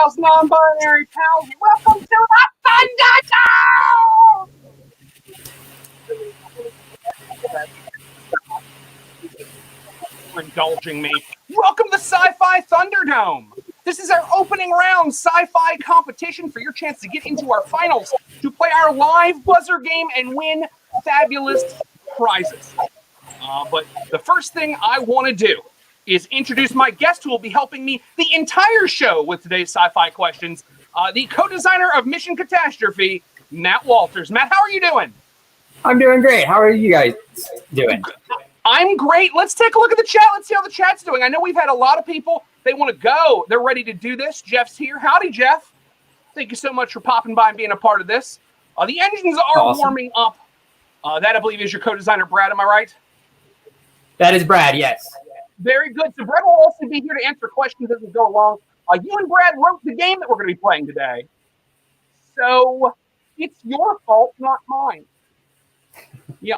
pals, non-binary pals. Welcome to the Thunderdome! For indulging me. Welcome to Sci-Fi Thunderdome. This is our opening round sci-fi competition for your chance to get into our finals to play our live buzzer game and win fabulous prizes. But the first thing I want to do is introduce my guest who will be helping me the entire show with today's sci-fi questions, the co-designer of Mission Catastrophe, Matt Walters. Matt, how are you doing? I'm doing great. How are you guys doing? I'm great. Let's take a look at the chat. Let's see how the chat's doing. I know we've had a lot of people. They want to go. They're ready to do this. Jeff's here. Howdy, Jeff. Thank you so much for popping by and being a part of this. The engines are awesome. Warming up. That, I believe, is your co-designer, Brad. Am I right? That is Brad, yes. Very good. So Brad will also be here to answer questions as we go along. You and Brad wrote the game that we're going to be playing today. So it's your fault, not mine. Yeah.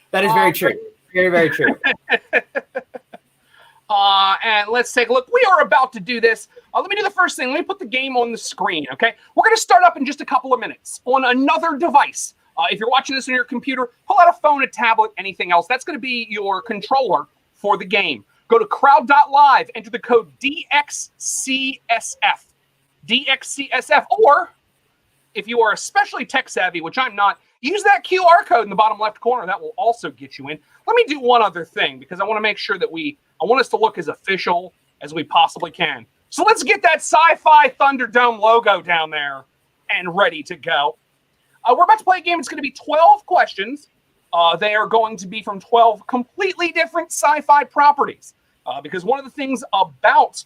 That is very true. Very, very true. And let's take a look. We are about to do this. Let me do the first thing. Let me put the game on the screen, okay? We're going to start up in just a couple of minutes on another device. If you're watching this on your computer, pull out a phone, a tablet, anything else. That's going to be your controller for the game. Go to crowd.live, enter the code DXCSF. DXCSF. Or, if you are especially tech savvy, which I'm not, use that QR code in the bottom left corner. That will also get you in. Let me do one other thing because I want to make sure that I want us to look as official as we possibly can. So let's get that Sci-Fi Thunderdome logo down there and ready to go. We're about to play a game. It's going to be 12 questions. They are going to be from 12 completely different sci-fi properties. Because one of the things about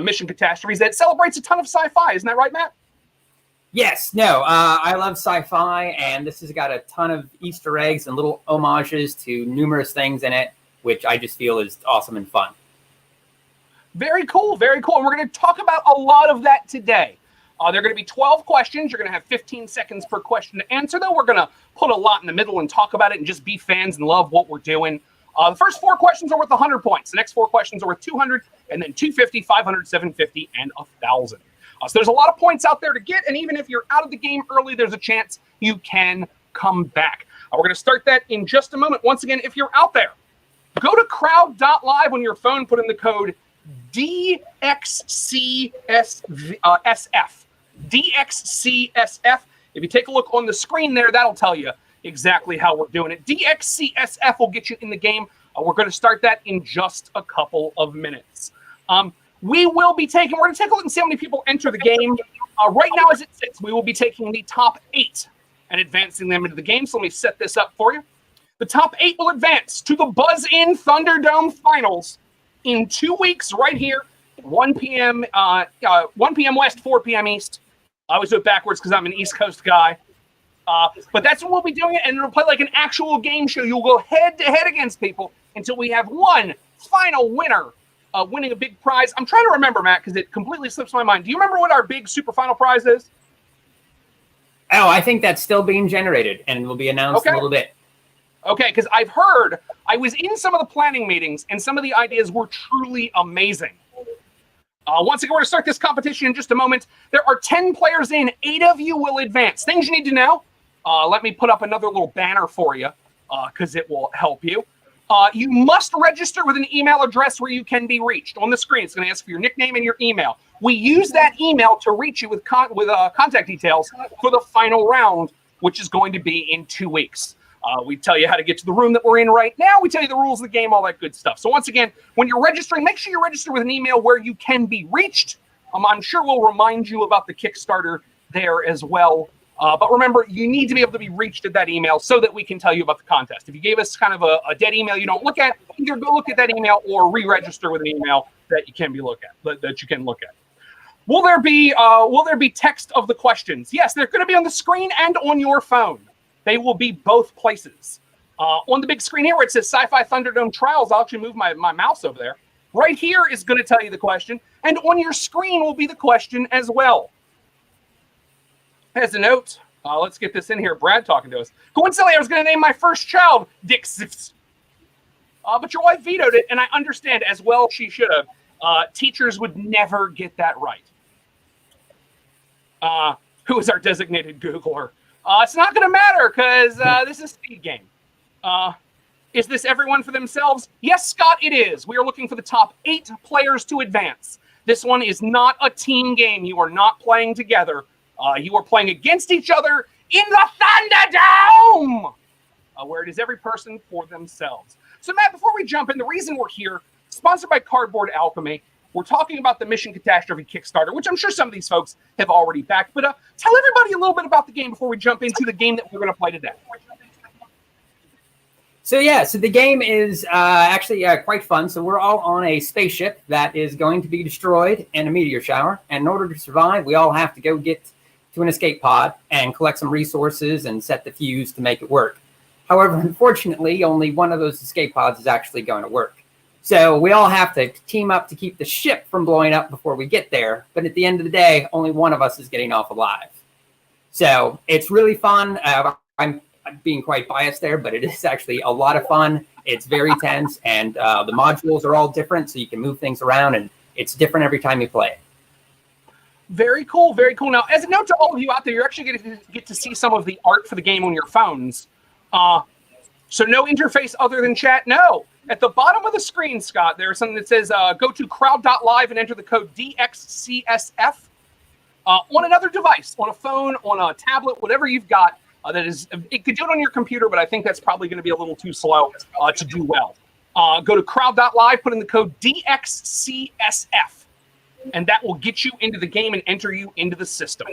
Mission Catastrophe is that it celebrates a ton of sci-fi. Isn't that right, Matt? Yes. No, I love sci-fi, and this has got a ton of Easter eggs and little homages to numerous things in it, which I just feel is awesome and fun. Very cool. Very cool. And we're going to talk about a lot of that today. There are going to be 12 questions. You're going to have 15 seconds per question to answer, though. We're going to put a lot in the middle and talk about it and just be fans and love what we're doing. The first 4 questions are worth 100 points. The next 4 questions are worth 200, and then 250, 500, 750, and 1,000. So there's a lot of points out there to get, and even if you're out of the game early, there's a chance you can come back. We're going to start that in just a moment. Once again, if you're out there, go to crowd.live on your phone, put in the code DXCSF. DXCSF. If you take a look on the screen there, that'll tell you exactly how we're doing it. DXCSF will get you in the game. We're going to start that in just a couple of minutes. We're going to take a look and see how many people enter the game. Right now, as it sits, we will be taking the top 8 and advancing them into the game. So let me set this up for you. The top 8 will advance to the Buzz In Thunderdome Finals in 2 weeks right here, 1 p.m. 1 p.m. West, 4 p.m. East. I always do it backwards because I'm an East Coast guy. But that's when we'll be doing it, and it'll play like an actual game show. You'll go head-to-head against people until we have one final winner winning a big prize. I'm trying to remember, Matt, because it completely slips my mind. Do you remember what our big super final prize is? Oh, I think that's still being generated, and will be announced in a little bit. Okay, because I've heard, I was in some of the planning meetings, and some of the ideas were truly amazing. Once again, we're going to start this competition in just a moment. There are 10 players in. 8 of you will advance. Things you need to know. Let me put up another little banner for you because it will help you. You must register with an email address where you can be reached. On the screen, it's going to ask for your nickname and your email. We use that email to reach you with contact details for the final round, which is going to be in 2 weeks. We tell you how to get to the room that we're in right now. We tell you the rules of the game, all that good stuff. So once again, when you're registering, make sure you register with an email where you can be reached. I'm sure we'll remind you about the Kickstarter there as well. But remember, you need to be able to be reached at that email so that we can tell you about the contest. If you gave us kind of a dead email you don't look at, either go look at that email or re-register with an email that you can look at. Will there be text of the questions? Yes, they're going to be on the screen and on your phone. They will be both places. On the big screen here where it says Sci-Fi Thunderdome Trials, I'll actually move my mouse over there. Right here is going to tell you the question, and on your screen will be the question as well. As a note, let's get this in here. Brad talking to us. Coincidentally, I was going to name my first child Dick Zips. But your wife vetoed it, and I understand as well she should have. Teachers would never get that right. who is our designated Googler. It's not going to matter because this is a speed game. Is this everyone for themselves? Yes, Scott, it is. We are looking for the top 8 players to advance. This one is not a team game. You are not playing together. You are playing against each other in the Thunderdome, where it is every person for themselves. So, Matt, before we jump in, the reason we're here, sponsored by Cardboard Alchemy, we're talking about the Mission Catastrophe Kickstarter, which I'm sure some of these folks have already backed. But tell everybody a little bit about the game before we jump into the game that we're going to play today. So the game is actually quite fun. So we're all on a spaceship that is going to be destroyed in a meteor shower. And in order to survive, we all have to go get to an escape pod and collect some resources and set the fuse to make it work. However, unfortunately, only one of those escape pods is actually going to work. So we all have to team up to keep the ship from blowing up before we get there. But at the end of the day, only one of us is getting off alive. So it's really fun. I'm being quite biased there, but it is actually a lot of fun. It's very tense, and the modules are all different, so you can move things around, and it's different every time you play it. Very cool, very cool. Now, as a note to all of you out there, you're actually going to get to see some of the art for the game on your phones. So no interface other than chat? No. At the bottom of the screen, Scott, there's something that says go to crowd.live and enter the code DXCSF on another device, on a phone, on a tablet, whatever you've got. It could do it on your computer, but I think that's probably going to be a little too slow to do well. Go to crowd.live, put in the code DXCSF, and that will get you into the game and enter you into the system.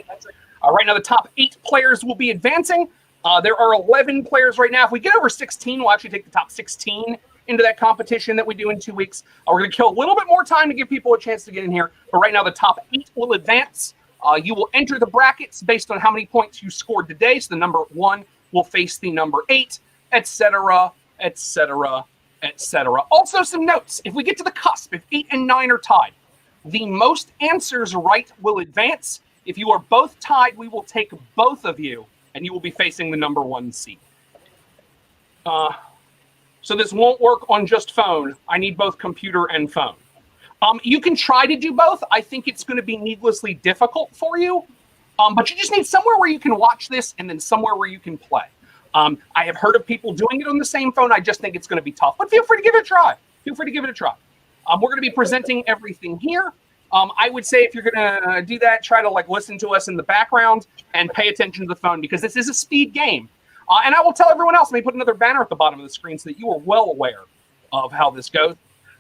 Right now, the top 8 players will be advancing. There are 11 players right now. If we get over 16, we'll actually take the top 16 into that competition that we do in 2 weeks. We're going to kill a little bit more time to give people a chance to get in here. But right now, the top 8 will advance. You will enter the brackets based on how many points you scored today. So the number 1 will face the number 8, etc., etc., etc. Also, some notes. If we get to the cusp, if 8 and 9 are tied, the most answers right will advance. If you are both tied, we will take both of you, and you will be facing the number 1 seed. So this won't work on just phone. I need both computer and phone. You can try to do both. I think it's going to be needlessly difficult for you. But you just need somewhere where you can watch this and then somewhere where you can play. I have heard of people doing it on the same phone. I just think it's going to be tough. But feel free to give it a try. We're going to be presenting everything here. I would say if you're going to do that, try to listen to us in the background and pay attention to the phone because this is a speed game. And I will tell everyone else, let me put another banner at the bottom of the screen so that you are well aware of how this goes.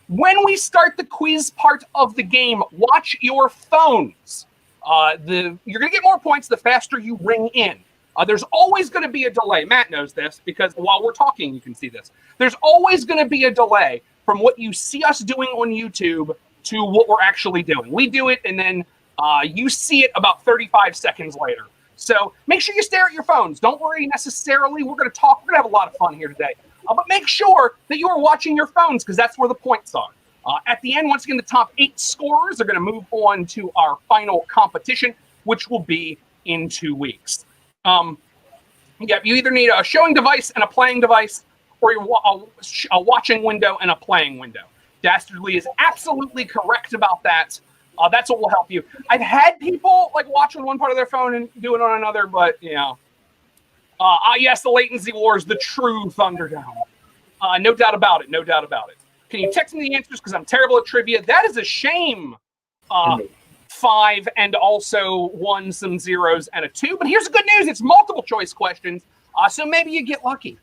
When we start the quiz part of the game, watch your phones. You're going to get more points the faster you ring in. There's always going to be a delay. Matt knows this because while we're talking, you can see this. There's always going to be a delay from what you see us doing on YouTube to what we're actually doing. We do it, and then you see it about 35 seconds later. So make sure you stare at your phones. Don't worry necessarily. We're going to talk. We're going to have a lot of fun here today. But make sure that you are watching your phones because that's where the points are. At the end, once again, the top 8 scorers are going to move on to our final competition, which will be in 2 weeks. You either need a showing device and a playing device, or a watching window and a playing window. Dastardly is absolutely correct about that. That's what will help you. I've had people watch on one part of their phone and do it on another, but yes, the latency wars, the true Thunderdome. No doubt about it. Can you text me the answers because I'm terrible at trivia? That is a shame. 5 and also 1, some zeros and a 2. But here's the good news: it's multiple choice questions, so maybe you get lucky.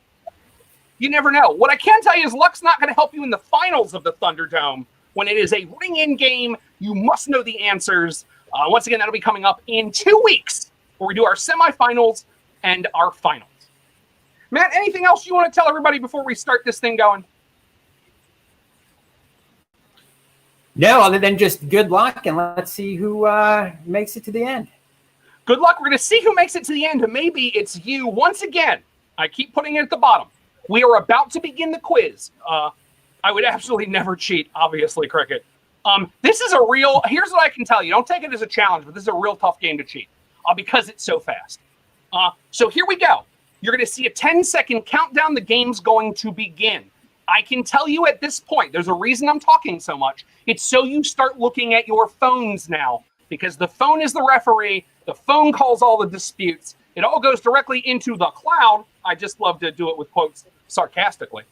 You never know. What I can tell you is luck's not going to help you in the finals of the Thunderdome. When it is a ring-in game, you must know the answers. Once again, that'll be coming up in 2 weeks, where we do our semifinals and our finals. Matt, anything else you want to tell everybody before we start this thing going? No, other than just good luck, and let's see who makes it to the end. Good luck. We're going to see who makes it to the end. Maybe it's you. Once again, I keep putting it at the bottom. We are about to begin the quiz. I would absolutely never cheat, obviously, Cricket. This is here's what I can tell you. Don't take it as a challenge, but this is a real tough game to cheat because it's so fast. So here we go. You're going to see a 10-second countdown. The game's going to begin. I can tell you at this point, there's a reason I'm talking so much. It's so you start looking at your phones now, because the phone is the referee, The phone calls all the disputes. It all goes directly into the cloud. I just love to do it with quotes sarcastically.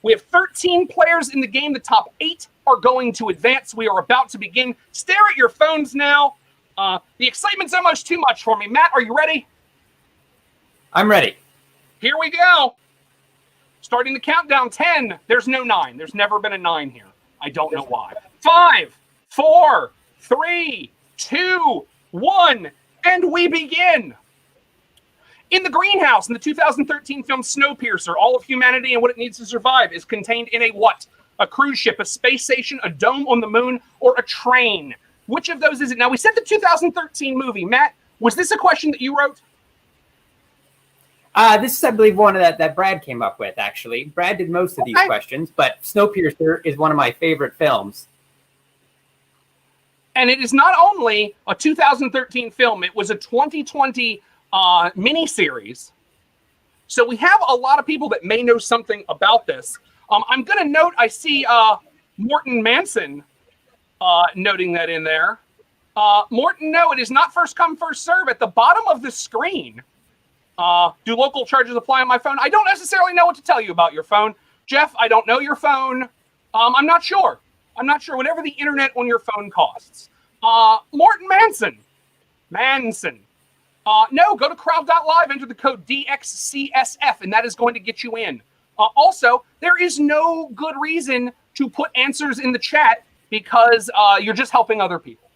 We have 13 players in the game. The top 8 are going to advance. We are about to begin. Stare at your phones now. The excitement's almost too much for me. Matt, are you ready? I'm ready. Here we go. Starting the countdown. 10. There's no 9. There's never been a 9 here. I don't know why. 5, 4, 3, 2, 1, and we begin. In the greenhouse, in the 2013 film Snowpiercer, all of humanity and what it needs to survive is contained in a what? A cruise ship, a space station, a dome on the moon, or a train? Which of those is it? Now, we said the 2013 movie. Matt, was this a question that you wrote? This is, I believe, one of that Brad came up with, actually. Brad did most of these questions, but Snowpiercer is one of my favorite films. And it is not only a 2013 film, it was a 2020 miniseries. So we have a lot of people that may know something about this. I'm going to note, I see Morton Manson noting that in there. Morton, no, it is not first come, first serve. At the bottom of the screen, do local charges apply on my phone? I don't necessarily know what to tell you about your phone. Jeff, I don't know your phone. I'm not sure. I'm not sure. Whatever the internet on your phone costs. Morton Manson. No, go to crowd.live, enter the code DXCSF, and that is going to get you in. Also, there is no good reason to put answers in the chat because you're just helping other people.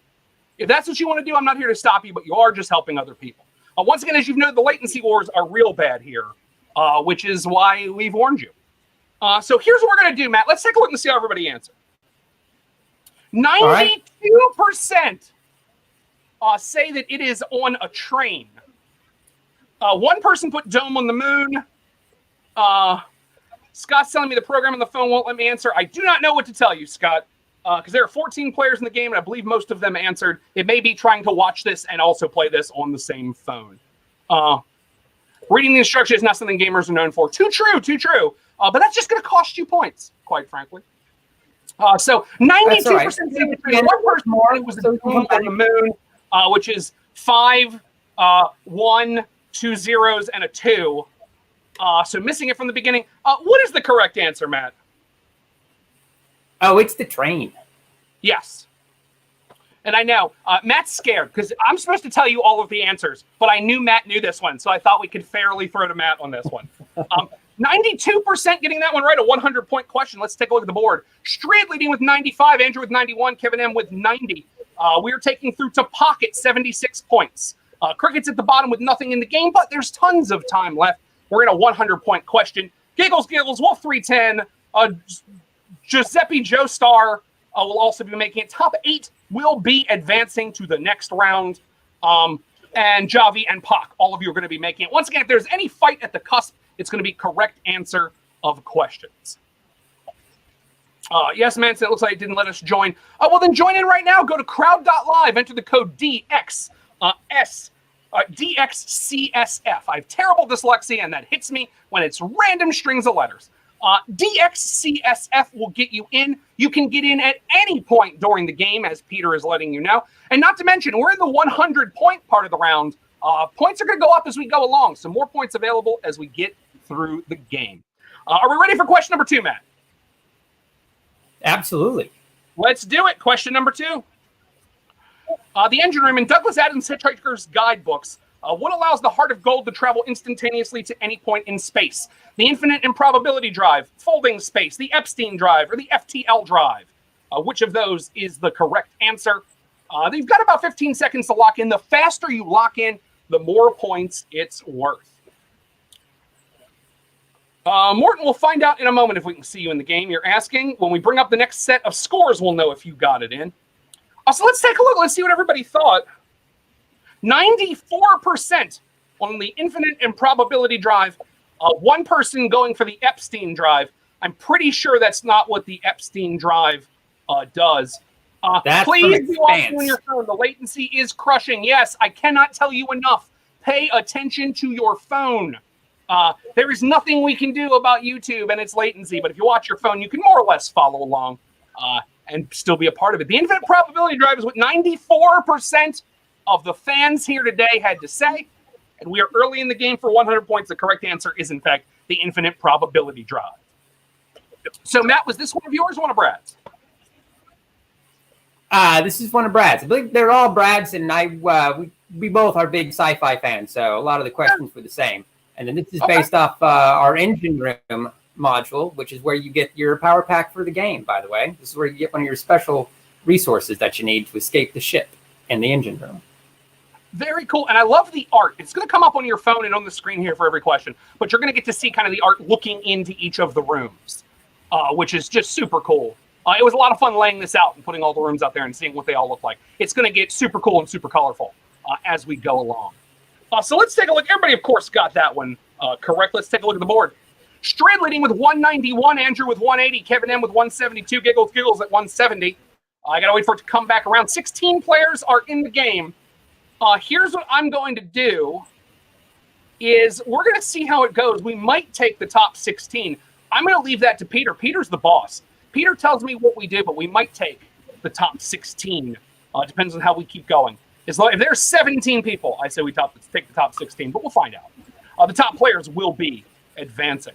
If that's what you want to do, I'm not here to stop you, but you are just helping other people. Once again, as you've noted, the latency wars are real bad here, which is why we've warned you. So here's what we're going to do, Matt. Let's take a look and see how everybody answered. 92% say that it is on a train. One person put dome on the moon. Scott's telling me the program on the phone won't let me answer. I do not know what to tell you, Scott, because there are 14 players in the game, and I believe most of them answered. It may be trying to watch this and also play this on the same phone. Reading the instructions is not something gamers are known for. Too true. But that's just going to cost you points, quite frankly. So 92% say between one person more was the moon on the moon, which is 5, 1, 2 zeros, and a 2. So missing it from the beginning. What is the correct answer, Matt? Oh, it's the train. Yes. And I know, Matt's scared because I'm supposed to tell you all of the answers, but I knew Matt knew this one, so I thought we could fairly throw to Matt on this one. 92% getting that one right, a 100-point question. Let's take a look at the board. Straight leading with 95, Andrew with 91, Kevin M with 90. We're taking through to Pocket, 76 points. Cricket's at the bottom with nothing in the game, but there's tons of time left. We're in a 100-point question. Giggles, Wolf 310, Giuseppe Joestar will also be making it. Top 8 will be advancing to the next round. And Javi and Pak, all of you are going to be making it. Once again, if there's any fight at the cusp, it's going to be correct answer of questions. Yes, man, so it looks like it didn't let us join. Well, then join in right now. Go to crowd.live, enter the code DXCSF. I have terrible dyslexia, and that hits me when it's random strings of letters. DXCSF will get you in. You can get in at any point during the game, as Peter is letting you know. And not to mention, we're in the 100-point part of the round. Points are going to go up as we go along. So more points available as we get through the game. Are we ready for question number 2, Matt? Absolutely. Let's do it. Question number 2. The engine room in Douglas Adams' Hitchhiker's Guidebooks. What allows the Heart of Gold to travel instantaneously to any point in space? The Infinite Improbability Drive, Folding Space, the Epstein Drive, or the FTL Drive? Which of those is the correct answer? You've got about 15 seconds to lock in. The faster you lock in, the more points it's worth. Morton, we'll find out in a moment if we can see you in the game. You're asking. When we bring up the next set of scores, we'll know if you got it in. So let's take a look. Let's see what everybody thought. 94% on the Infinite Improbability Drive. One person going for the Epstein Drive. I'm pretty sure that's not what the Epstein Drive does. Please be watching on your phone. The latency is crushing. Yes, I cannot tell you enough. Pay attention to your phone. There is nothing we can do about YouTube and its latency, but if you watch your phone, you can more or less follow along and still be a part of it. The Infinite Probability Drive is with 94%. of the fans here today had to say. And we are early in the game for 100 points. The correct answer is, in fact, the infinite probability drive. So, Matt, was this one of yours or one of Brad's? This is one of Brad's. I believe they're all Brad's, and we both are big sci-fi fans, so a lot of the questions were the same. And then this is based off our engine room module, which is where you get your power pack for the game, by the way. This is where you get one of your special resources that you need to escape the ship in the engine room. Very cool. And I love the art. It's going to come up on your phone and on the screen here for every question, but you're going to get to see kind of the art looking into each of the rooms, which is just super cool. It was a lot of fun laying this out and putting all the rooms out there and seeing what they all look like. It's going to get super cool and super colorful as we go along. So let's take a look. Everybody, of course, got that one correct. Let's take a look at the board. Strand leading with 191, Andrew with 180, Kevin M with 172, Giggles at 170. I got to wait for it to come back around. 16 players are in the game. Here's what I'm going to do is we're going to see how it goes. We might take the top 16. I'm going to leave that to Peter. Peter's the boss. Peter tells me what we do, but we might take the top 16. Depends on how we keep going. If there's 17 people, I say we take the top 16, but we'll find out. The top players will be advancing.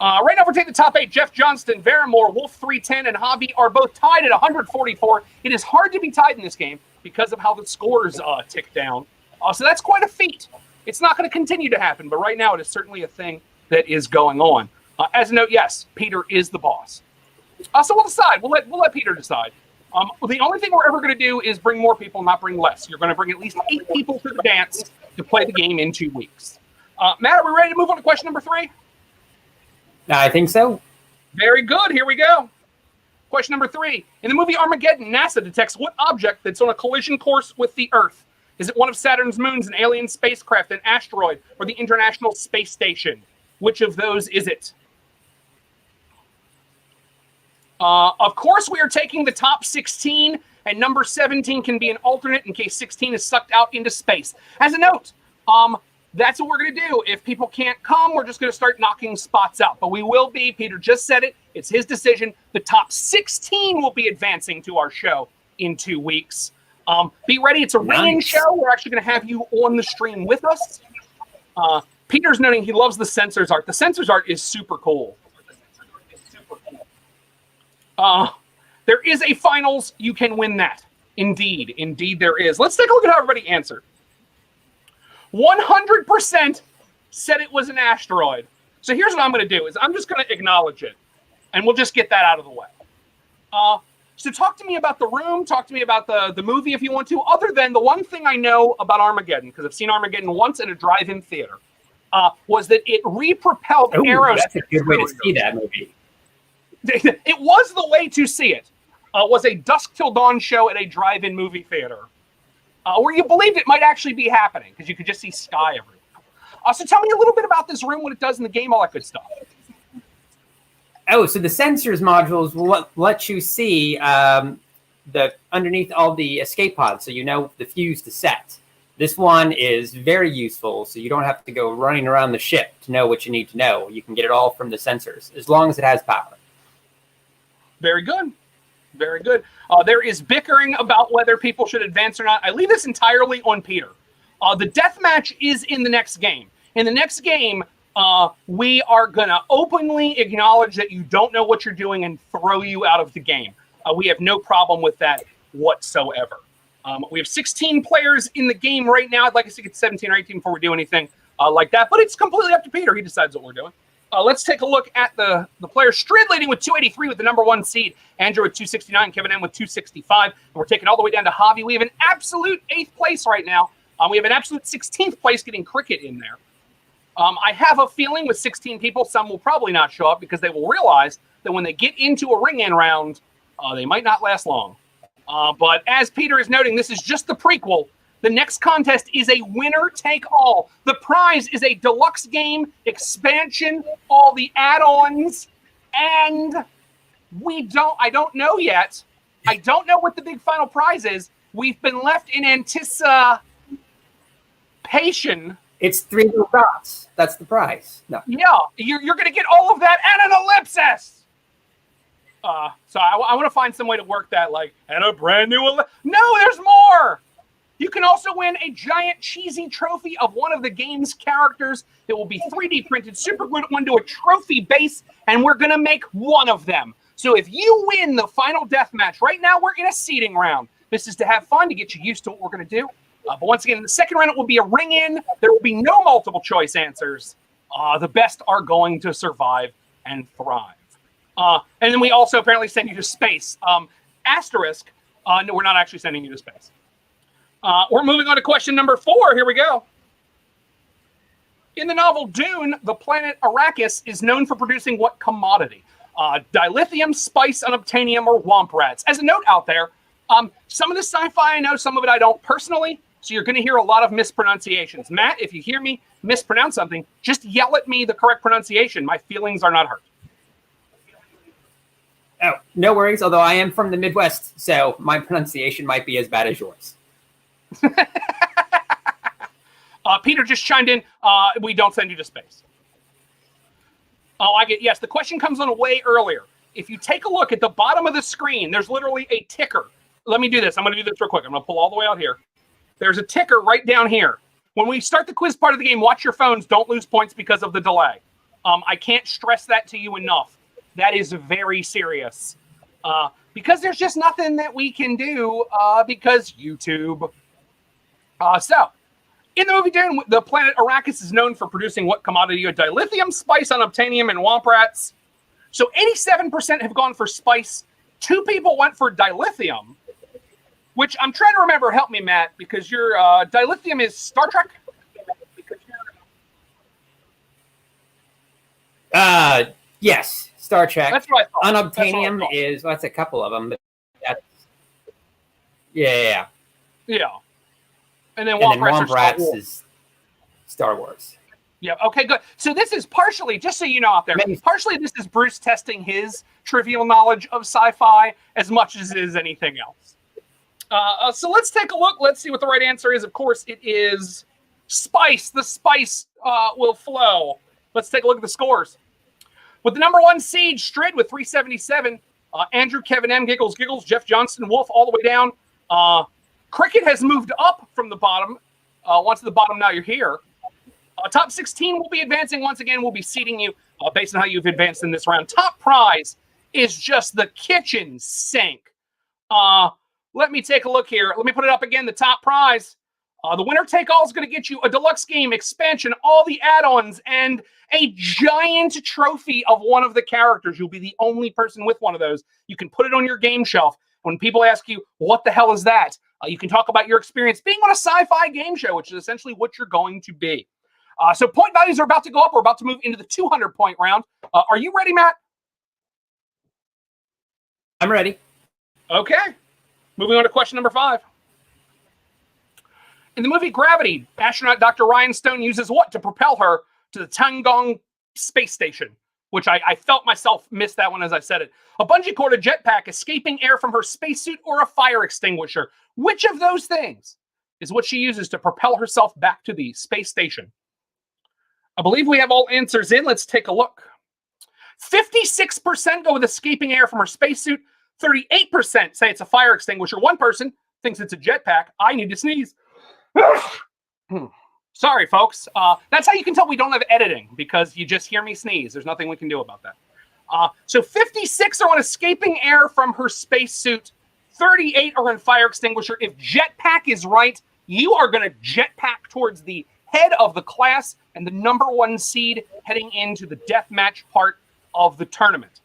Right now, we're taking the top 8. Jeff Johnston, Varamore, Wolf 310, and Javi are both tied at 144. It is hard to be tied in this game because of how the scores tick down. So that's quite a feat. It's not going to continue to happen, but right now it is certainly a thing that is going on. As a note, yes, Peter is the boss. So we'll decide. We'll let Peter decide. The only thing we're ever going to do is bring more people, not bring less. You're going to bring at least 8 people to the dance to play the game in 2 weeks. Matt, are we ready to move on to question number 3? I think so. Very good. Here we go. Question number 3. In the movie Armageddon, NASA detects what object that's on a collision course with the Earth? Is it one of Saturn's moons, an alien spacecraft, an asteroid, or the International Space Station? Which of those is it? Of course, we are taking the top 16, and number 17 can be an alternate in case 16 is sucked out into space. As a note, that's what we're going to do. If people can't come, we're just going to start knocking spots out. But we will be, Peter just said it, it's his decision. The top 16 will be advancing to our show in 2 weeks. Be ready. It's a ring-in show. We're actually going to have you on the stream with us. Peter's noting he loves the Censors art. The Censors art is super cool. There is a finals. You can win that. Indeed there is. Let's take a look at how everybody answered. 100% said it was an asteroid. So here's what I'm going to do is I'm just going to acknowledge it, and we'll just get that out of the way. So talk to me about the room. Talk to me about the movie if you want to, other than the one thing I know about Armageddon, because I've seen Armageddon once in a drive-in theater, was that it repropelled aerospace. That's a good way to see that movie. It was the way to see it. Was a Dusk Till Dawn show at a drive-in movie theater where you believed it might actually be happening because you could just see sky everywhere. So tell me a little bit about this room, what it does in the game, all that good stuff. Oh, so the sensors modules will let you see the underneath all the escape pods, so you know the fuse to set. This one is very useful, so you don't have to go running around the ship to know what you need to know. You can get it all from the sensors, as long as it has power. Very good. Very good. There is bickering about whether people should advance or not. I leave this entirely on Peter. The death match is in the next game. In the next game, we are going to openly acknowledge that you don't know what you're doing and throw you out of the game. We have no problem with that whatsoever. We have 16 players in the game right now. I'd like us to get 17 or 18 before we do anything like that, but it's completely up to Peter. He decides what we're doing. Let's take a look at the players. Strid leading with 283 with the number 1 seed. Andrew with 269. Kevin M with 265. And we're taking all the way down to Javi. We have an absolute 8th place right now. We have an absolute 16th place getting Cricket in there. I have a feeling with 16 people, some will probably not show up because they will realize that when they get into a ring-in round, they might not last long. But as Peter is noting, this is just the prequel. The next contest is a winner-take-all. The prize is a deluxe game, expansion, all the add-ons, and I don't know yet. I don't know what the big final prize is. We've been left in anticipation. It's 3 little dots. That's the prize. No. Yeah, you're going to get all of that and an ellipsis. So I want to find some way to work that, like, and a brand new no, there's more. You can also win a giant cheesy trophy of one of the game's characters. It will be 3D printed, super glued onto a trophy base, and we're going to make one of them. So if you win the final death match, right now we're in a seeding round. This is to have fun, to get you used to what we're going to do. But once again, in the second round, it will be a ring-in. There will be no multiple choice answers. The best are going to survive and thrive. And then we also apparently send you to space. Asterisk, no, we're not actually sending you to space. We're moving on to question number 4. Here we go. In the novel Dune, the planet Arrakis is known for producing what commodity? Dilithium, spice, unobtainium, or womp rats. As a note out there, some of the sci-fi I know, some of it I don't personally, so you're going to hear a lot of mispronunciations. Matt, if you hear me mispronounce something, just yell at me the correct pronunciation. My feelings are not hurt. Oh, no worries, although I am from the Midwest, so my pronunciation might be as bad as yours. Peter just chimed in, we don't send you to space. Oh, I get, yes, the question comes on way earlier. If you take a look at the bottom of the screen, there's literally a ticker. Let me do this. I'm going to do this real quick. I'm going to pull all the way out here. There's a ticker right down here. When we start the quiz part of the game, watch your phones. Don't lose points because of the delay. I can't stress that to you enough. That is very serious. Because there's just nothing that we can do because YouTube. So, in the movie Dune, the planet Arrakis is known for producing what commodity? Dilithium, spice, unobtainium, and womp rats. So 87% have gone for spice. 2 people went for dilithium, which I'm trying to remember. Help me, Matt, because your dilithium is Star Trek? Yes, Star Trek. That's what I thought. Unobtainium is, well, that's a couple of them, but that's, yeah. And then womp rats is Star Wars. Yeah, okay, good. So this is partially, just so you know out there, partially this is Bruce testing his trivial knowledge of sci-fi as much as it is anything else. So let's take a look. Let's see what the right answer is. Of course, it is spice. The spice will flow. Let's take a look at the scores. With the number 1 seed, Strid with 377. Andrew, Kevin M, Giggles, Jeff Johnston, Wolf, all the way down. Cricket has moved up from the bottom. Once at the bottom, now you're here. Top 16 will be advancing once again. We'll be seeding you based on how you've advanced in this round. Top prize is just the kitchen sink. Let me take a look here. Let me put it up again. The top prize. The winner take all is going to get you a deluxe game, expansion, all the add-ons, and a giant trophy of one of the characters. You'll be the only person with one of those. You can put it on your game shelf. When people ask you, what the hell is that? You can talk about your experience being on a sci-fi game show, which is essentially what you're going to be. So point values are about to go up. We're about to move into the 200-point round. Are you ready, Matt? I'm ready. Okay. Moving on to question number 5. In the movie Gravity, astronaut Dr. Ryan Stone uses what to propel her to the Tiangong space station? Which I felt myself miss that one as I said it. A bungee cord, a jetpack, escaping air from her spacesuit, or a fire extinguisher. Which of those things is what she uses to propel herself back to the space station? I believe we have all answers in. Let's take a look. 56% go with escaping air from her spacesuit. 38% say it's a fire extinguisher. 1 person thinks it's a jetpack. I need to sneeze. Sorry, folks. That's how you can tell we don't have editing, because you just hear me sneeze. There's nothing we can do about that. So 56 are on escaping air from her spacesuit. 38 are on fire extinguisher. If jetpack is right, you are going to jetpack towards the head of the class and the number 1 seed heading into the deathmatch part of the tournament.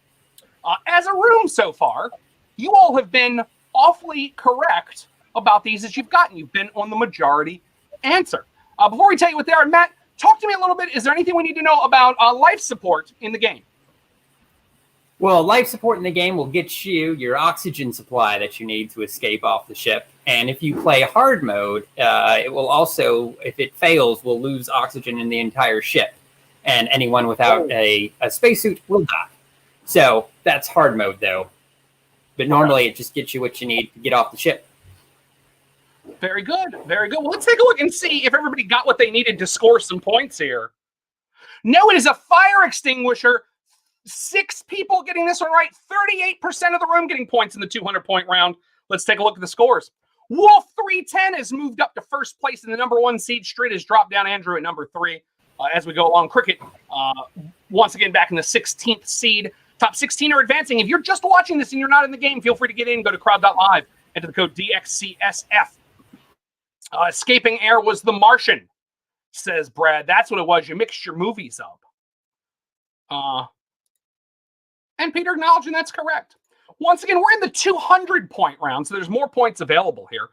As a room so far, you all have been awfully correct about these as you've gotten. You've been on the majority answer. Before we tell you what they are, Matt, talk to me a little bit. Is there anything we need to know about life support in the game? Well, life support in the game will get you your oxygen supply that you need to escape off the ship. And if you play hard mode, it will also, if it fails, will lose oxygen in the entire ship. And anyone without a spacesuit will die. So that's hard mode, though. But normally it just gets you what you need to get off the ship. Very good. Very good. Well, let's take a look and see if everybody got what they needed to score some points here. No, it is a fire extinguisher. 6 people getting this one right. 38% of the room getting points in the 200-point round. Let's take a look at the scores. Wolf 310 has moved up to first place in the number 1 seed. Strid has dropped down Andrew at number 3 as we go along. Cricket, once again, back in the 16th seed. Top 16 are advancing. If you're just watching this and you're not in the game, feel free to get in. Go to crowd.live. Enter the code DXCSF. Escaping Air was The Martian, says Brad. That's what it was. You mixed your movies up. And Peter acknowledging that's correct. Once again, we're in the 200-point round, so there's more points available here.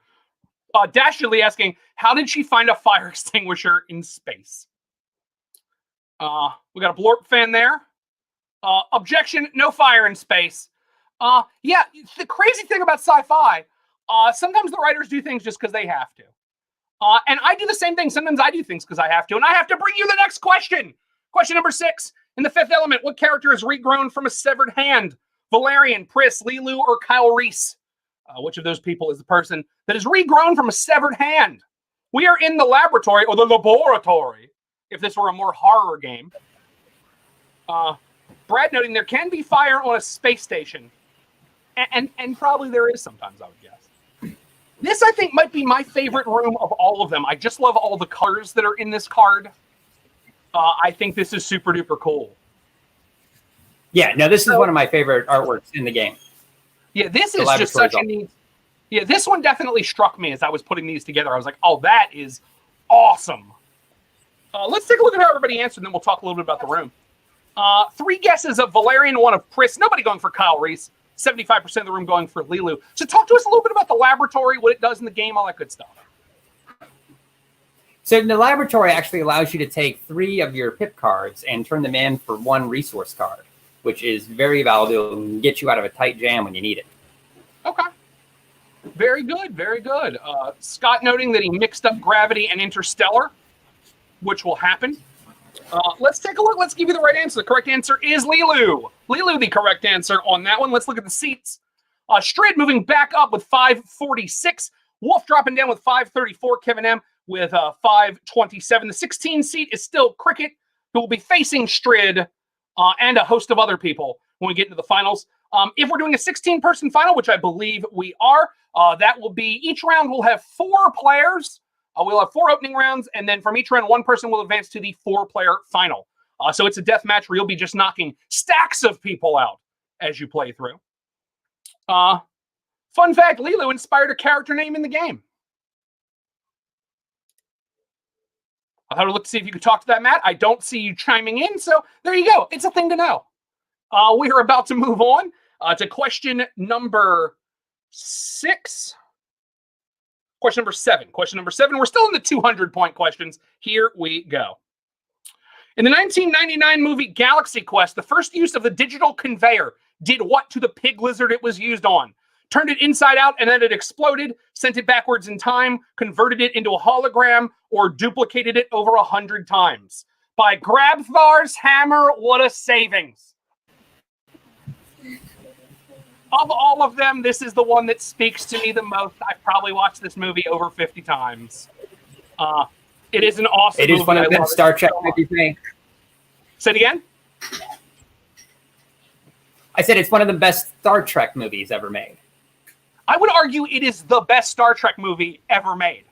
Dashly asking, how did she find a fire extinguisher in space? We got a Blorp fan there. Objection, no fire in space. Yeah, the crazy thing about sci-fi, sometimes the writers do things just because they have to. And I do the same thing. Sometimes I do things because I have to. And I have to bring you the next question. Question number 6. In The Fifth Element, what character is regrown from a severed hand? Valerian, Pris, Lilu, or Kyle Reese? Which of those people is the person that is regrown from a severed hand? We are in the laboratory, or the laboratory, if this were a more horror game. Brad noting there can be fire on a space station. And probably there is sometimes, I would guess. This, I think, might be my favorite room of all of them. I just love all the colors that are in this card. I think this is super duper cool. Yeah, no, this is one of my favorite artworks in the game. Yeah, this is just such a neat. Yeah, this one definitely struck me as I was putting these together. I was like, oh, that is awesome. Let's take a look at how everybody answered, and then we'll talk a little bit about the room. 3 guesses of Valerian, 1 of Pris. Nobody going for Kyle Reese. 75% of the room going for Lilu. So talk to us a little bit about the laboratory, what it does in the game, all that good stuff. So the laboratory actually allows you to take 3 of your pip cards and turn them in for 1 resource card, which is very valuable and get you out of a tight jam when you need it. Okay. Very good, very good. Scott noting that he mixed up Gravity and Interstellar, which will happen. Let's take a look. Let's give you the right answer. The correct answer is Lilu. Lilu, the correct answer on that one. Let's look at the seats. Strid moving back up with 546. Wolf dropping down with 534. Kevin M with 527. The 16 seat is still Cricket, who will be facing Strid and a host of other people when we get into the finals. If we're doing a 16-person final, which I believe we are, that will be each round will have 4 players. We'll have 4 opening rounds, and then from each round, 1 person will advance to the 4-player final. So it's a death match where you'll be just knocking stacks of people out as you play through. Fun fact, Lilu inspired a character name in the game. I thought I'd look to see if you could talk to that, Matt. I don't see you chiming in, so there you go. It's a thing to know. We are about to move on to question number 6. Question number 7. Question number 7. We're still in the 200-point questions. Here we go. In the 1999 movie Galaxy Quest, the first use of the digital conveyor did what to the pig lizard it was used on? Turned it inside out and then it exploded, sent it backwards in time, converted it into a hologram, or duplicated it over 100 times. By Grabthar's Hammer, what a savings. Of all of them, this is the one that speaks to me the most. I've probably watched this movie over 50 times. It is an awesome movie. It is one of the best Star Trek movies made. Say it again? I said it's one of the best Star Trek movies ever made. I would argue it is the best Star Trek movie ever made.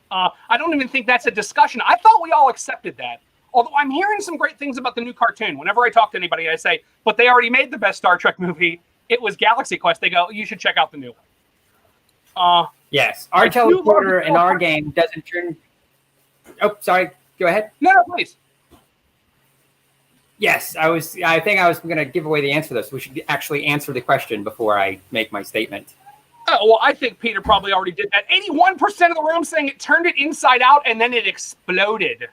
I don't even think that's a discussion. I thought we all accepted that. Although I'm hearing some great things about the new cartoon. Whenever I talk to anybody, I say, but they already made the best Star Trek movie. It was Galaxy Quest. They go, you should check out the new one. Yes. Our teleporter in our game doesn't turn... Oh, sorry. Go ahead. No, please. Yes, I think I was going to give away the answer to this. We should actually answer the question before I make my statement. Oh, well, I think Peter probably already did that. 81% of the room saying it turned it inside out and then it exploded,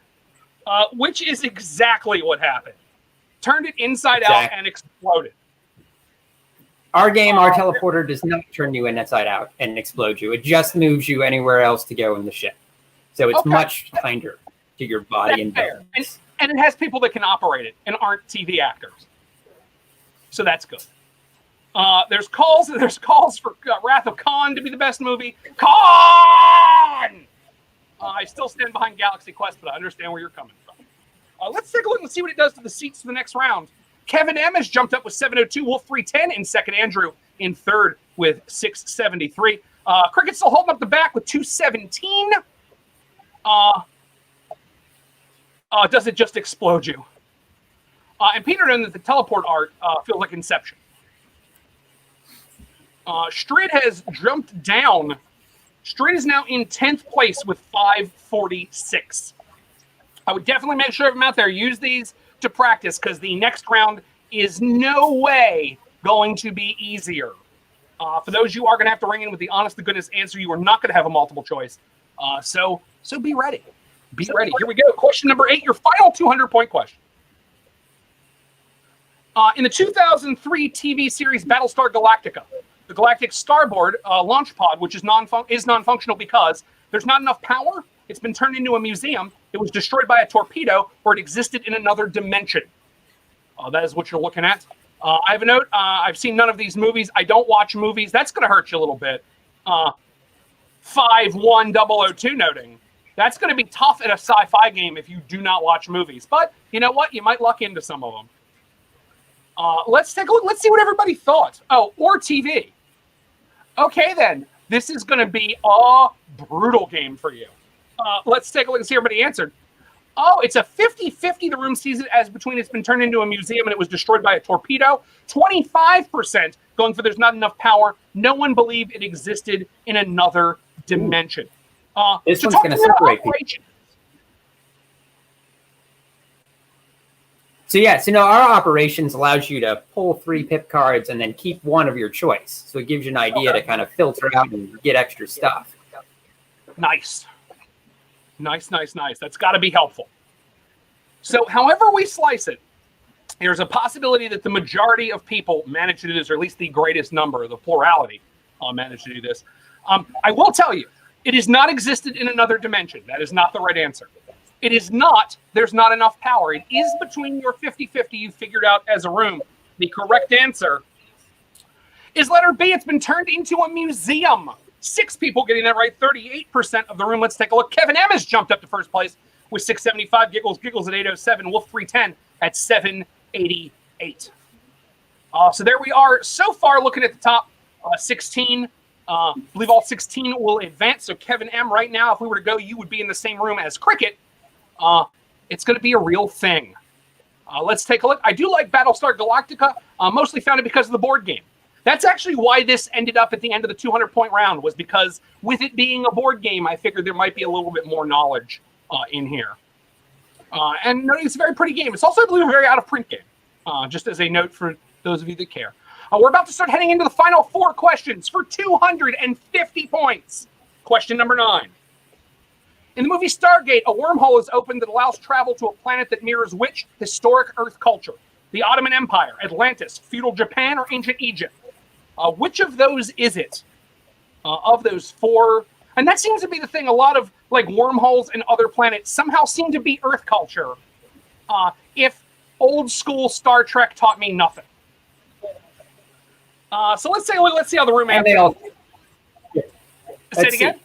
which is exactly what happened. Turned it inside out and exploded. Our game, our teleporter does not turn you inside out and explode you. It just moves you anywhere else to go in the ship. So it's much kinder to your body and bones. And it has people that can operate it and aren't TV actors. So that's good. There's calls for Wrath of Khan to be the best movie. Khan! I still stand behind Galaxy Quest, but I understand where you're coming from. Let's take a look and see what it does to the seats for the next round. Kevin M has jumped up with 702. Wolf 310 in second. Andrew in third with 673. Cricket's still holding up the back with 217. Does it just explode you? And Peter knows that the teleport art feels like Inception. Strid has jumped down. Strid is now in 10th place with 546. I would definitely make sure of them out there. Use these to practice because the next round is no way going to be easier. For those you are going to have to ring in with the honest-to-goodness answer, you are not going to have a multiple choice. So be ready. Be ready. Here we go. Question number 8, your final 200-point question. In the 2003 TV series Battlestar Galactica, the Galactic Starboard launch pod, which is non-functional because there's not enough power. It's been turned into a museum. It was destroyed by a torpedo, or it existed in another dimension. That is what you're looking at. I have a note. I've seen none of these movies. I don't watch movies. That's going to hurt you a little bit. 51002 noting. That's going to be tough at a sci-fi game if you do not watch movies. But you know what? You might luck into some of them. Let's take a look. Let's see what everybody thought. Oh, or TV. Okay, then. This is going to be a brutal game for you. Let's take a look and see everybody answered. Oh, it's a 50-50. The room sees it as between it's been turned into a museum and it was destroyed by a torpedo. 25% going for there's not enough power. No one believed it existed in another dimension. This one's going to separate people. So our operations allows you to pull 3 pip cards and then keep one of your choice. So it gives you an idea to kind of filter out and get extra stuff. Nice. Nice. That's got to be helpful. So however we slice it, there's a possibility that the majority of people manage to do this, or at least the greatest number, the plurality, manage to do this. I will tell you, it has not existed in another dimension. That is not the right answer. It is not, there's not enough power. It is between your 50-50 you figured out as a room. The correct answer is letter B. It's been turned into a museum. 6 people getting that right, 38% of the room. Let's take a look. Kevin M has jumped up to first place with 675. Giggles at 807. Wolf 310 at 788. So there we are. So far, looking at the top 16. I believe all 16 will advance. So Kevin M right now, if we were to go, you would be in the same room as Cricket. It's going to be a real thing. Let's take a look. I do like Battlestar Galactica. Mostly found it because of the board game. That's actually why this ended up at the end of the 200-point round, was because with it being a board game, I figured there might be a little bit more knowledge in here. And no, it's a very pretty game. It's also, I believe, a very out-of-print game, just as a note for those of you that care. We're about to start heading into the final 4 questions for 250 points. Question number 9. In the movie Stargate, a wormhole is opened that allows travel to a planet that mirrors which historic Earth culture? The Ottoman Empire, Atlantis, feudal Japan, or ancient Egypt? Which of those is it? Of those 4, and that seems to be the thing. A lot of like wormholes and other planets somehow seem to be Earth culture. If old school Star Trek taught me nothing. So let's see how the room answers. Say it again.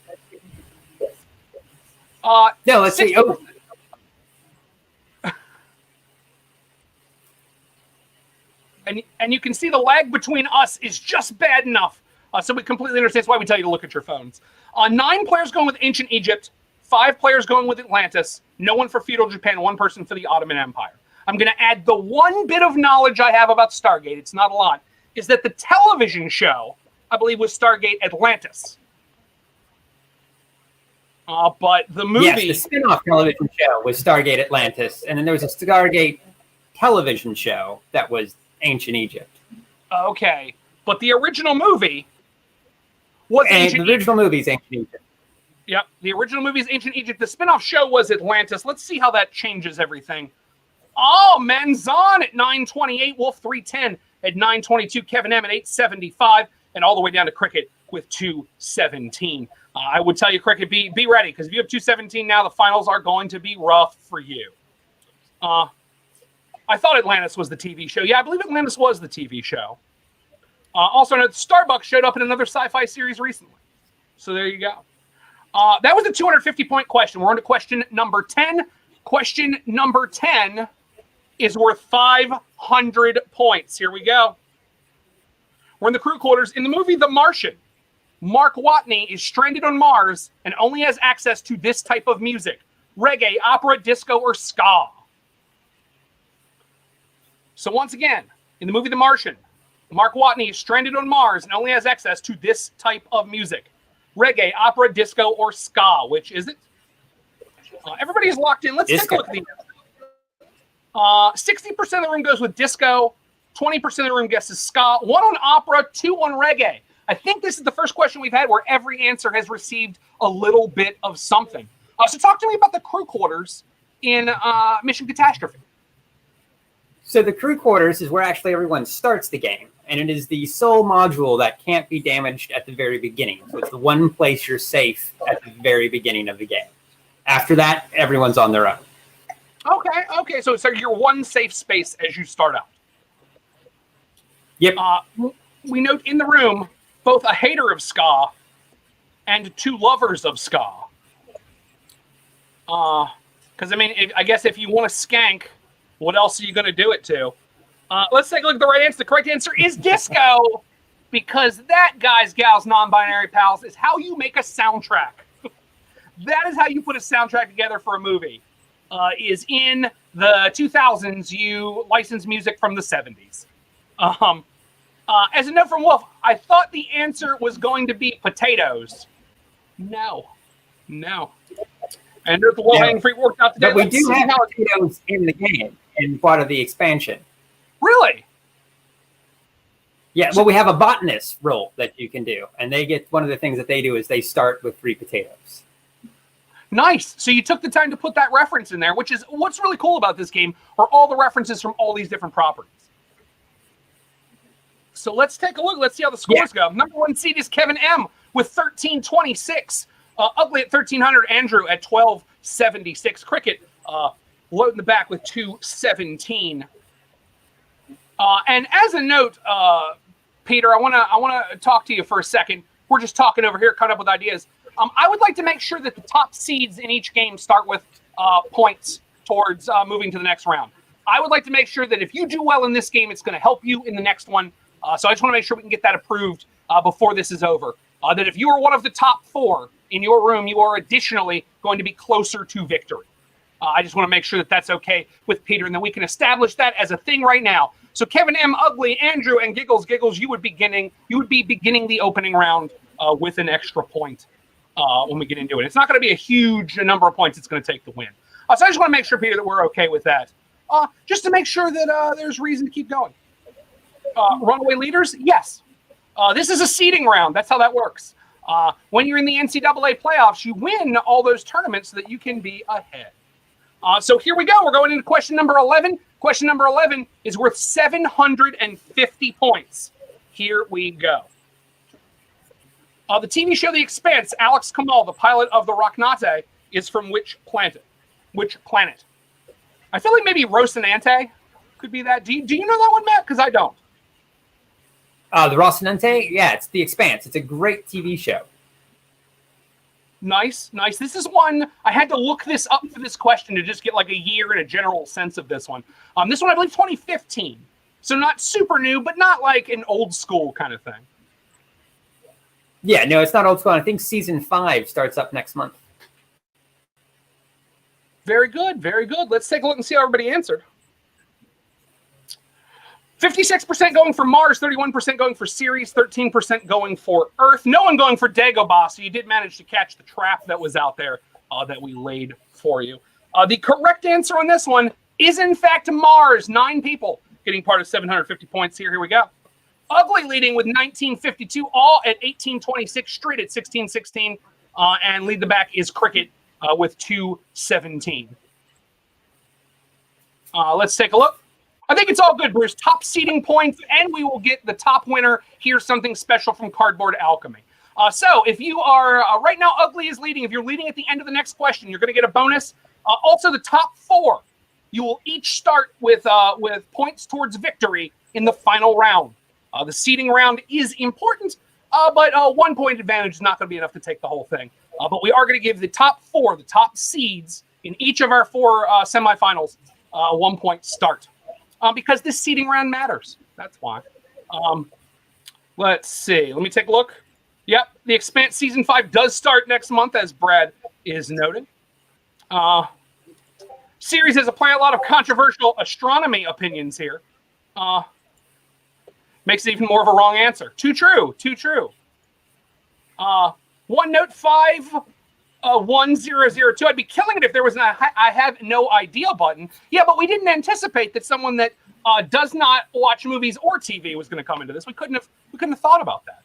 No, let's see. Oh. And you can see the lag between us is just bad enough. So we completely understand why we tell you to look at your phones. 9 players going with ancient Egypt, 5 players going with Atlantis, no one for feudal Japan, 1 person for the Ottoman Empire. I'm going to add the one bit of knowledge I have about Stargate, it's not a lot, is that the television show, I believe, was Stargate Atlantis. But the movie... Yes, the spin-off television show was Stargate Atlantis, and then there was a Stargate television show that was Ancient Egypt. Okay, but the original movie was Ancient Egypt. Movie is Ancient Egypt. Yep, the original movie is Ancient Egypt. The spin-off show was Atlantis. Let's see how that changes everything. Oh, Manzon at 928, Wolf 310 at 922, Kevin M at 875, and all the way down to Cricket with 217. I would tell you, Cricket, be ready, because if you have 217 now, the finals are going to be rough for you. I thought Atlantis was the TV show. Yeah, I believe Atlantis was the TV show. Also, Starbucks showed up in another sci-fi series recently. So there you go. That was a 250-point question. We're on to question number 10. Question number 10 is worth 500 points. Here we go. We're in the crew quarters. In the movie The Martian, Mark Watney is stranded on Mars and only has access to this type of music: reggae, opera, disco, or ska. So once again, in the movie The Martian, Mark Watney is stranded on Mars and only has access to this type of music: reggae, opera, disco, or ska. Which is it? Everybody is locked in. Let's Disco. take a look at the 60% of the room goes with disco, 20% of the room guesses ska, 1 on opera, 2 on reggae. I think this is the first question we've had where every answer has received a little bit of something. So talk to me about the crew quarters in Mission Catastrophe. So the crew quarters is where actually everyone starts the game, and it is the sole module that can't be damaged at the very beginning. So it's the one place you're safe at the very beginning of the game. After that, everyone's on their own. Okay. So you're one safe space as you start out. Yep. We note in the room both a hater of ska and 2 lovers of ska. Because, I mean, I guess if you want to skank, what else are you going to do it to? Let's take a look at the right answer. The correct answer is disco, because that, guys, gals, non-binary pals, is how you make a soundtrack. That is how you put a soundtrack together for a movie. Is in the 2000s, you license music from the 70s. As a note from Wolf, I thought the answer was going to be potatoes. No. And there's the low-hanging fruit worked out today. But we do have potatoes in the game in part of the expansion. Really? Yeah, well, we have a botanist role that you can do, and they get one of the things that they do is they start with 3 potatoes. Nice. So you took the time to put that reference in there, which is what's really cool about this game are all the references from all these different properties. So let's take a look. Let's see how the scores go. Number 1 seed is Kevin M with 1326. Ugly at 1300. Andrew at 1276. Cricket loading the back with 217. And as a note, Peter, I want to talk to you for a second. We're just talking over here, coming up with ideas. I would like to make sure that the top seeds in each game start with points towards moving to the next round. I would like to make sure that if you do well in this game, it's going to help you in the next one. So I just want to make sure we can get that approved before this is over. That if you are one of the top 4 in your room, you are additionally going to be closer to victory. I just want to make sure that that's okay with Peter, and then we can establish that as a thing right now. So Kevin M, Ugly, Andrew, and Giggles, you would be beginning the opening round with an extra point when we get into it. It's not going to be a huge number of points it's going to take to win. So I just want to make sure, Peter, that we're okay with that. Just to make sure that there's reason to keep going. Runaway leaders, yes. This is a seeding round. That's how that works. When you're in the NCAA playoffs, you win all those tournaments so that you can be ahead. So here we go. We're going into question number 11. Question number 11 is worth 750 points. Here we go. The TV show The Expanse, Alex Kamal, the pilot of the Rocknate, is from which planet? I feel like maybe Rocinante could be that. Do you know that one, Matt? Because I don't. The Rocinante? Yeah, it's The Expanse. It's a great TV show. Nice. This is one, I had to look this up for this question to just get like a year and a general sense of this one. This one, I believe, 2015. So not super new, but not like an old school kind of thing. Yeah, no, it's not old school. I think season 5 starts up next month. Very good. Let's take a look and see how everybody answered. 56% going for Mars, 31% going for Ceres, 13% going for Earth. No one going for Dagobah, so you did manage to catch the trap that was out there that we laid for you. The correct answer on this one is, in fact, Mars. 9 people getting part of 750 points here. Here we go. Ugly leading with 1952, all at 1826, straight at 1616. And lead the back is Cricket with 217. Let's take a look. I think it's all good, Bruce. Top seeding points, and we will get the top winner. Here's something special from Cardboard Alchemy. So if you are, right now, Ugly is leading. If you're leading at the end of the next question, you're going to get a bonus. Also, the top 4, you will each start with points towards victory in the final round. The seeding round is important, but 1 point advantage is not going to be enough to take the whole thing. But we are going to give the top 4, the top seeds in each of our 4 semifinals, 1 point start. Because this seeding round matters. That's why. Let's see. Let me take a look. Yep, The Expanse Season 5 does start next month, as Brad is noting. Series has a lot of controversial astronomy opinions here. Makes it even more of a wrong answer. Too true. OneNote 51002. I'd be killing it if there was an I have no idea button. Yeah, but we didn't anticipate that someone that does not watch movies or TV was going to come into this. We couldn't have thought about that.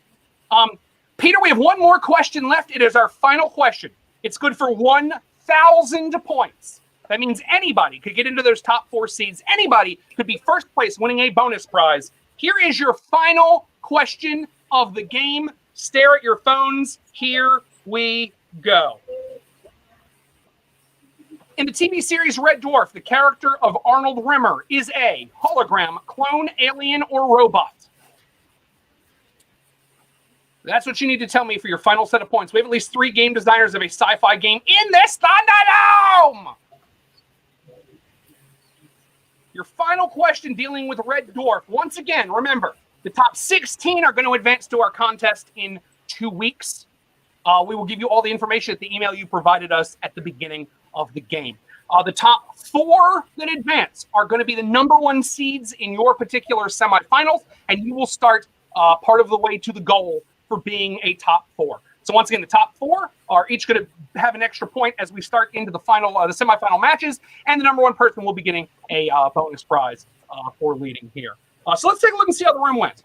Peter, we have one more question left. It is our final question. It's good for 1,000 points. That means anybody could get into those top 4 seeds. Anybody could be first place, winning a bonus prize. Here is your final question of the game. Stare at your phones. Here we go. In the TV series Red Dwarf, the character of Arnold Rimmer is a hologram, clone, alien, or robot. That's what you need to tell me for your final set of points. We have at least 3 game designers of a sci-fi game in this Thunderdome! Your final question dealing with Red Dwarf. Once again, remember, the top 16 are going to advance to our contest in 2 weeks. We will give you all the information at the email you provided us at the beginning of the game. The top 4 that advance are going to be the number 1 seeds in your particular semifinals, and you will start part of the way to the goal for being a top 4. So once again, the top 4 are each going to have an extra point as we start into the final, the semifinal matches, and the number 1 person will be getting a bonus prize for leading here. So let's take a look and see how the room went.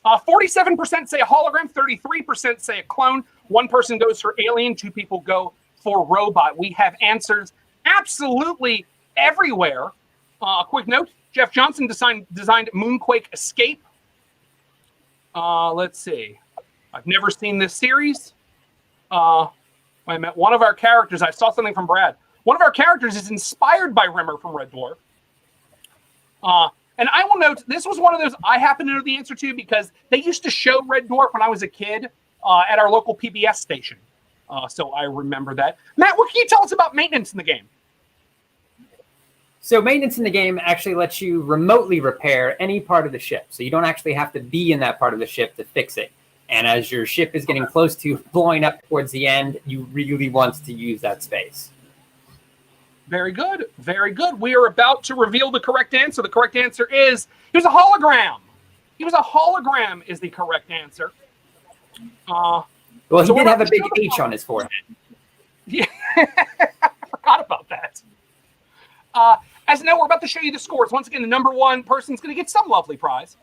47% say a hologram, 33% say a clone, 1 person goes for alien, 2 people go for robot. We have answers absolutely everywhere. A quick note, Jeff Johnson designed Moonquake Escape. Let's see. I've never seen this series. Wait a minute. One of our characters, I saw something from Brad. One of our characters is inspired by Rimmer from Red Dwarf. And I will note, this was one of those I happen to know the answer to because they used to show Red Dwarf when I was a kid at our local PBS station. So I remember that. Matt, what can you tell us about maintenance in the game? So maintenance in the game actually lets you remotely repair any part of the ship. So you don't actually have to be in that part of the ship to fix it. And as your ship is getting close to blowing up towards the end, you really want to use that space. Very good. Very good. We are about to reveal the correct answer. The correct answer is he was a hologram. He was a hologram is the correct answer. Well, he did have a big H on his forehead. Yeah, I forgot about that. As now, we're about to show you the scores. Once again, the number 1 person is going to get some lovely prize.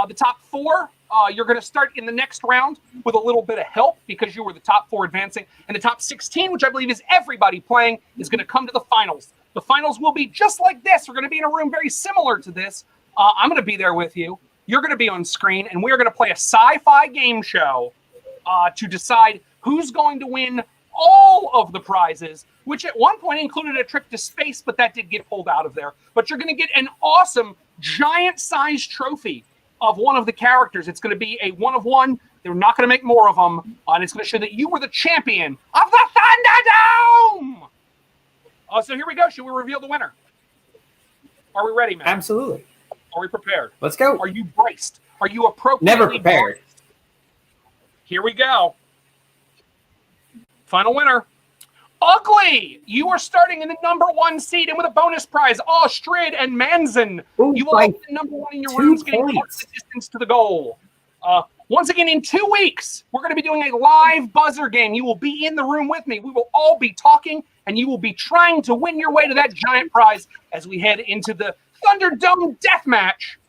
The top 4, you're going to start in the next round with a little bit of help because you were the top 4 advancing. And the top 16, which I believe is everybody playing, is going to come to the finals. The finals will be just like this. We're going to be in a room very similar to this. I'm going to be there with you. You're going to be on screen, and we're going to play a sci-fi game show to decide who's going to win all of the prizes, which at one point included a trip to space, but that did get pulled out of there. But you're going to get an awesome giant-sized trophy of one of the characters. It's going to be a 1 of 1. They're not going to make more of them, and it's going to show that you were the champion of the Thunderdome! So here we go. Should we reveal the winner? Are we ready, man? Absolutely. Are we prepared? Let's go. Are you braced? Are you appropriately Never prepared. braced? Here we go. Final winner. Ugly! You are starting in the number 1 seed and with a bonus prize. Strid and Manzan. Ooh, You will have the number 1 in your rooms, getting close the distance to the goal. Once again, in 2 weeks, we're going to be doing a live buzzer game. You will be in the room with me. We will all be talking, and you will be trying to win your way to that giant prize as we head into the Thunderdome Death Match.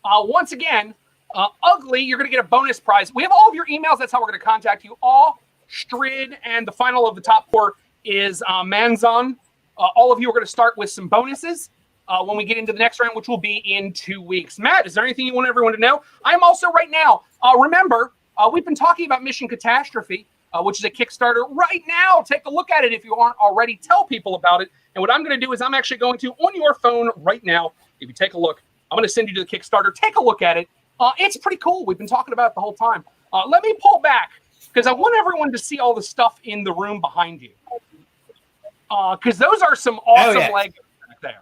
Once again, Ugly, you're going to get a bonus prize. We have all of your emails. That's how we're going to contact you all. Strid, and the final of the top 4 is Manzan. All of you are going to start with some bonuses when we get into the next round, which will be in 2 weeks. Matt, is there anything you want everyone to know? I'm also right now, remember, we've been talking about Mission Catastrophe, which is a Kickstarter right now. Take a look at it if you aren't already. Tell people about it. And what I'm going to do is I'm actually going to, on your phone right now, if you take a look, I'm going to send you to the Kickstarter. Take a look at it. It's pretty cool. We've been talking about it the whole time. Let me pull back, because I want everyone to see all the stuff in the room behind you. Because those are some awesome Legos back there.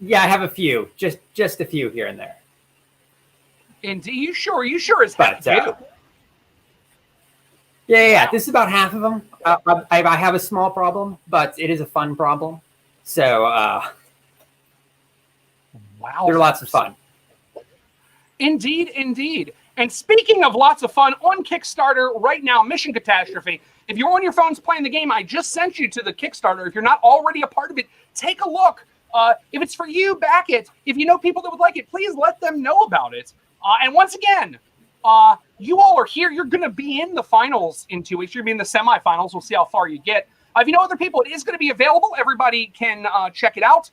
Yeah, I have a few. Just a few here and there. Indeed, you sure as heck do. Yeah. This is about half of them. I have a small problem, but it is a fun problem. So wow, they're lots of fun. Indeed. And speaking of lots of fun, on Kickstarter right now, Mission Catastrophe. If you're on your phones playing the game, I just sent you to the Kickstarter. If you're not already a part of it, take a look. If it's for you, back it. If you know people that would like it, please let them know about it. And once again, you all are here. You're going to be in the finals in 2 weeks. You're going to be in the semifinals. We'll see how far you get. If you know other people, it is going to be available. Everybody can check it out.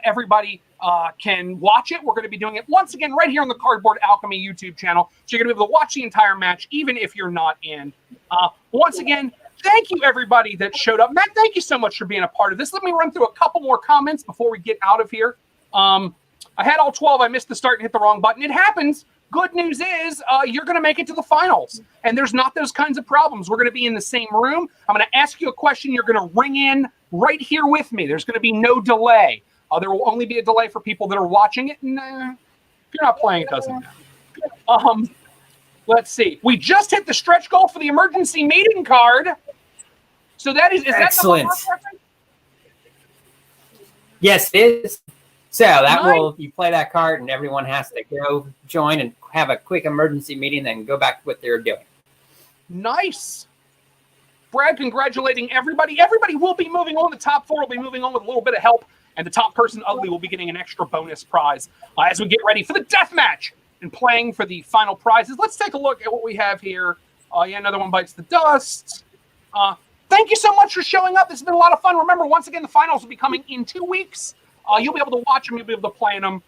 Everybody can watch it. We're going to be doing it once again right here on the Cardboard Alchemy YouTube channel. So you're going to be able to watch the entire match, even if you're not in. Once again, thank you, everybody that showed up. Matt, thank you so much for being a part of this. Let me run through a couple more comments before we get out of here. I had all 12. I missed the start and hit the wrong button. It happens. Good news is you're going to make it to the finals, and there's not those kinds of problems. We're going to be in the same room. I'm going to ask you a question. You're going to ring in right here with me. There's going to be no delay. There will only be a delay for people that are watching it. And if you're not playing, it doesn't matter. Let's see. We just hit the stretch goal for the emergency meeting card. So that is excellent. That the yes, it is. So that will, you play that card and everyone has to go join and have a quick emergency meeting, then go back to what they're doing. Nice. Brad, congratulating everybody. Everybody will be moving on. The top 4 will be moving on with a little bit of help. And the top person, Ugly, will be getting an extra bonus prize as we get ready for the death match and playing for the final prizes. Let's take a look at what we have here. Another one bites the dust. Thank you so much for showing up. This has been a lot of fun. Remember, once again, the finals will be coming in 2 weeks. You'll be able to watch them. You'll be able to play in them.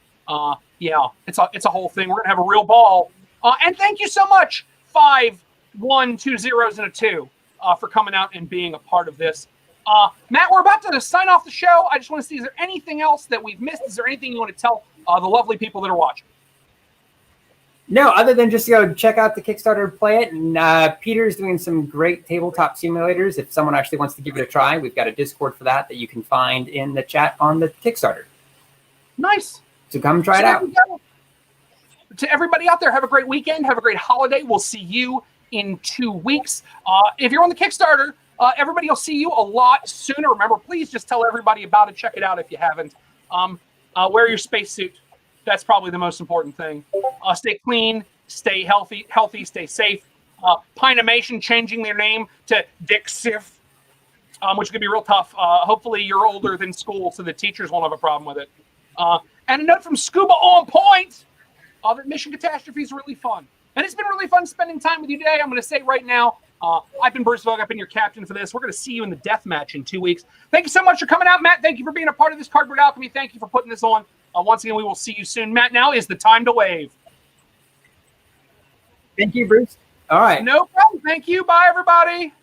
It's a whole thing. We're going to have a real ball. And thank you so much, 5, 1, 2 zeros, and a 2, for coming out and being a part of this. Matt, we're about to sign off the show. I just want to see, is there anything else that we've missed? Is there anything you want to tell the lovely people that are watching? No, other than just go check out the Kickstarter, play it. And Peter's doing some great tabletop simulators. If someone actually wants to give it a try, we've got a Discord for that you can find in the chat on the Kickstarter. Nice. So come try it out. To everybody out there, have a great weekend. Have a great holiday. We'll see you in 2 weeks. If you're on the Kickstarter, everybody will see you a lot sooner. Remember, please just tell everybody about it. Check it out if you haven't. Wear your spacesuit. That's probably the most important thing. Stay clean, stay healthy, stay safe. Pinimation changing their name to Dixif, which could be real tough. Hopefully you're older than school so the teachers won't have a problem with it. And a note from Scuba on Point that Mission Catastrophe is really fun. And it's been really fun spending time with you today. I'm going to say right now, I've been Bruce Vogue. I've been your captain for this. We're going to see you in the death match in 2 weeks. Thank you so much for coming out, Matt. Thank you for being a part of this Cardboard Alchemy. Thank you for putting this on. Once again, we will see you soon. Matt, now is the time to wave. Thank you, Bruce. All right. No problem. Thank you. Bye, everybody.